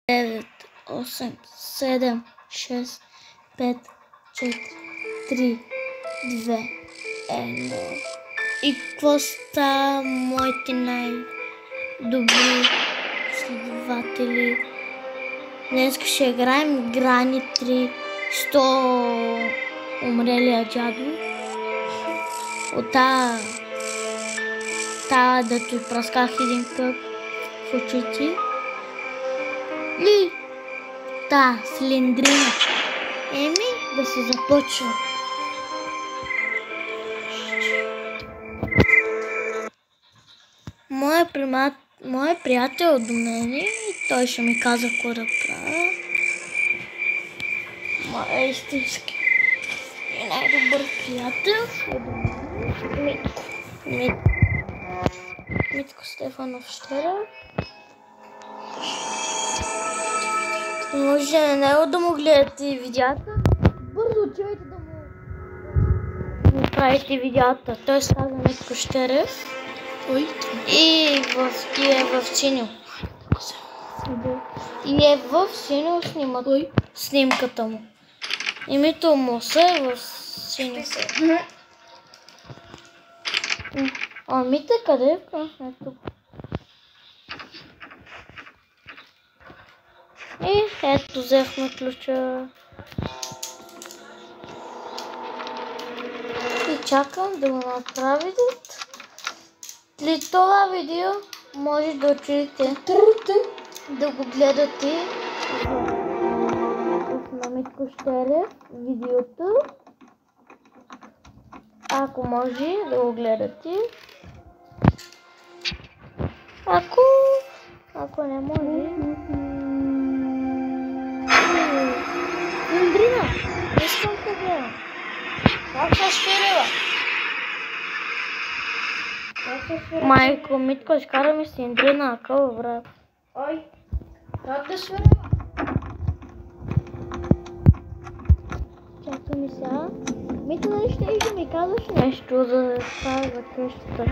9, 8, 7, 6, 5, 4, 3, 2, 1. И какво става, моите най-добри следователи? Днес ще играем Грани 3, 100 умрелия дядо. От тая дето прасках един къп в очите. И цилиндрина. Да се започва. Моят приятел до мене и той ще ми каза какво да правя. Моя истински и най-добър приятел е до мене. Митко Стефанов Щера. Може на него да му гледате видеята. Бързо отивайте да му правите видеята. Той става Митко Щерев. И е в синьо. И е в синьо снимат снимката му. Името му е в синьо. Мите къде е? Ето. И ето взехме ключа. И чакам да го направите. След това видео може да отидете да го гледате на Митко Щерев видеото. Ако може да го гледате. Ако не може. Индрина, искам да гледам. Как се Щерева? Майко, Митко, изкара ми се Индрина, акъл, брат. Ой, как да свирева? Чакай ми сега. Митко, нали ще ми казваш нещо за това, за къщата?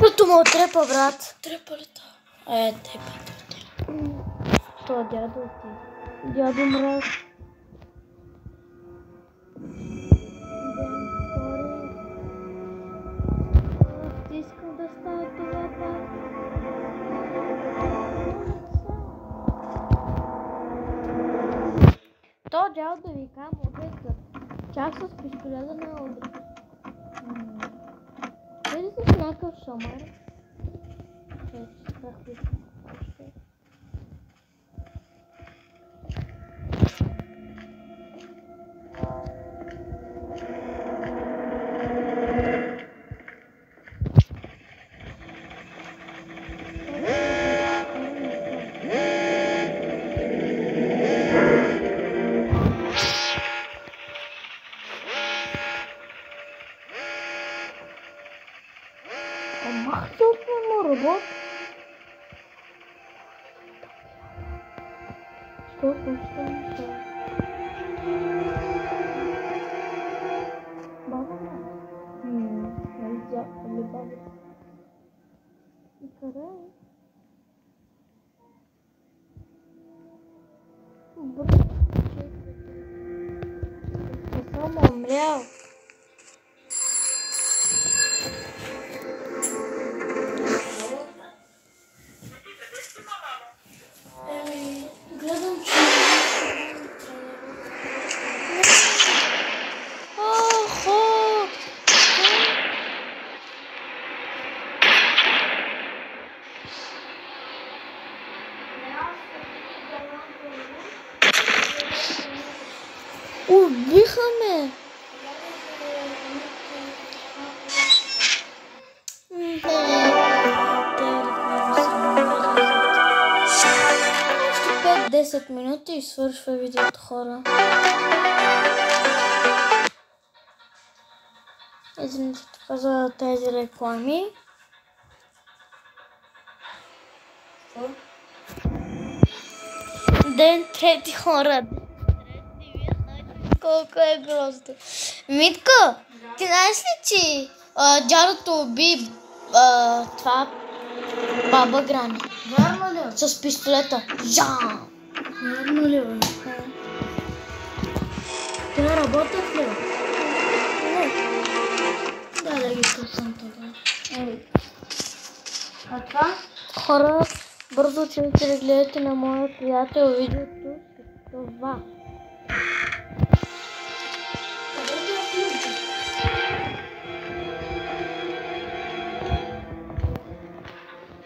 Като му отрепа, брат. Трепа ли та? Трепа. Това дядо ти. Дядо мраз. Искам да става това пак. То дядо да ви кажа, може чак с пистолета на удри. Дали си с някакъв шамар? Мах се от моя робот. Що пущам се? Баба ме? Нали дядо ли баба? И къде е? Бързо. Не съм умрял. Гледам, че... Убиха ме! Още 5-10 минути и свършва видеото, хора. Извинете тук за тези реклами. Ден трети, хора. Колко е грозно. Митко, ти знаеш ли, че дядото уби това Баба Грани. Вярно ли? С пистолета. Жан! Вярно ли, бе? Те работят ли? Не. Да ги пуснем тогава. А това? Хора, бързо чуйте да гледате на моя приятел видеото с това.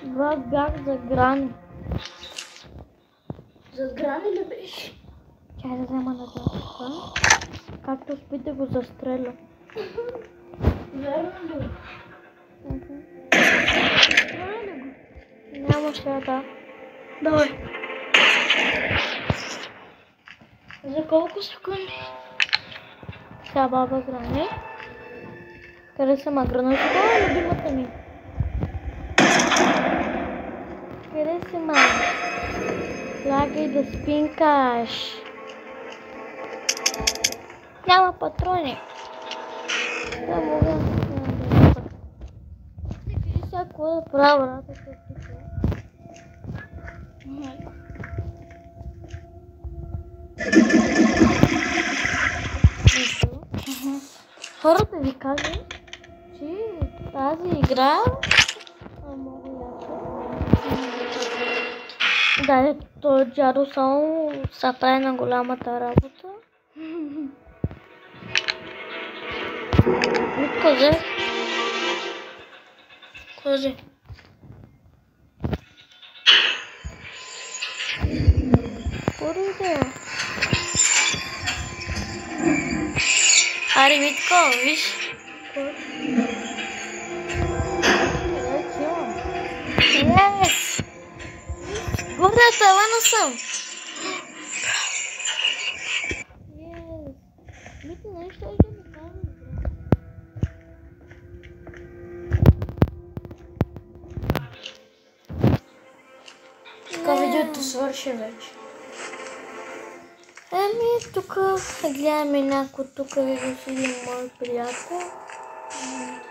Брат, бях за Грани. За Грани ли беше? Чай да взема на това. Както спи да го застреля. Вярно ли? Няма сега да. Давай. За колко секунди? Сега баба Грани. Къде са маграна? Това е любимата ми. Къде си, мама? Лягай да спинкаш. Няма патрони. Да мога. Виж сега какво да правя, брата. Хората ви казват, че тази игра е много яка. Да, той Джаро само се прави на голямата работа. Козе? Козе. Порите. Аре, Митко, виж. Yes! В тавана съм. Yes. Митко, нещо ще ми кажеш, Така видеото свърши вече. Ами, тук гледаме някой тук видео с един мой приятел.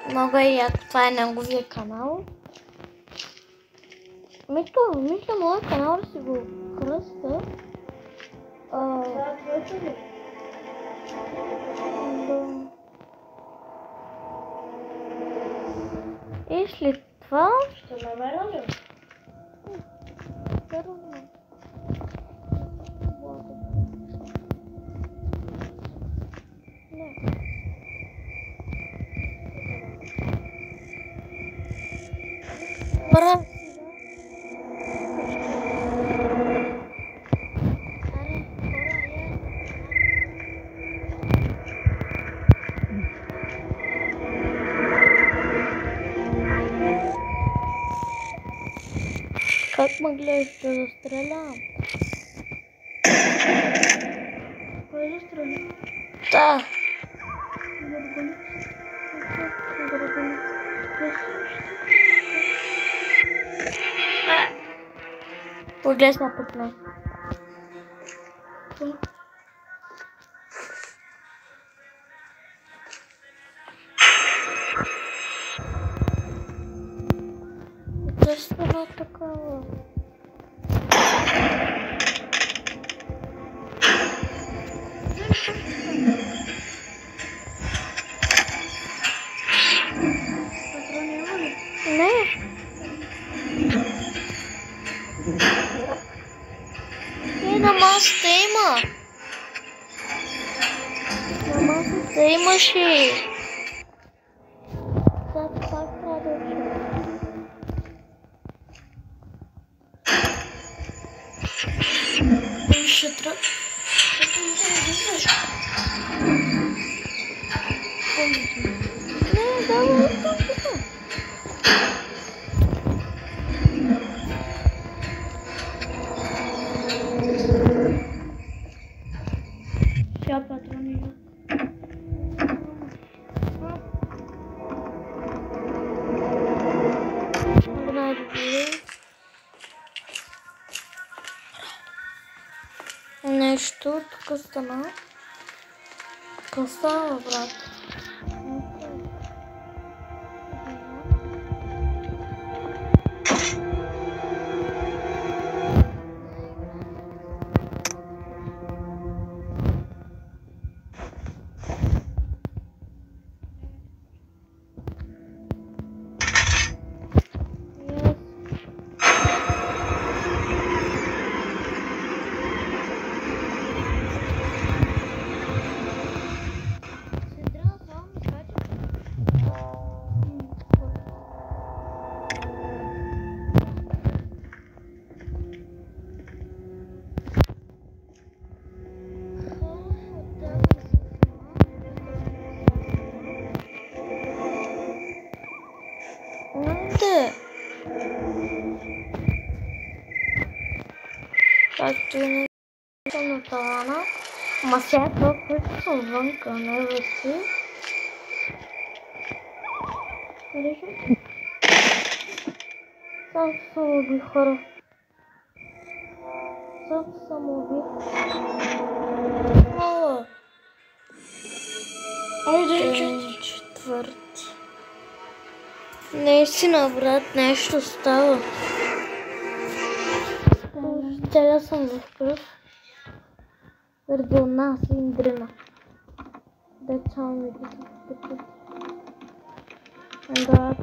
Много е яко, това е неговия канал. Митко, мисля моят канал да си го кръста. Това е твоето ли? И след това... Ще намеря ли? Брат. Как ме гледаш да застрелям? Кой застреля? Да. Погледай сега пък не. Защо става такава? Патрони има ли? Не. На масата има. На масата имаше. Сега пак трябва да уча. Ще трябва. Не, давай тук. Сега патрони има. Нещо тук стана. Какво става, брат? Както и на тавана. Ма сега това, което съм вънка, не вътре. Къде ще? Сам съм убих хора. Сам съм убих. Мала. Айде, Четвърти. Наистина, брат, нещо става. Целя съм в кръв. Заради нас и индрина. Деца ми да се. Да.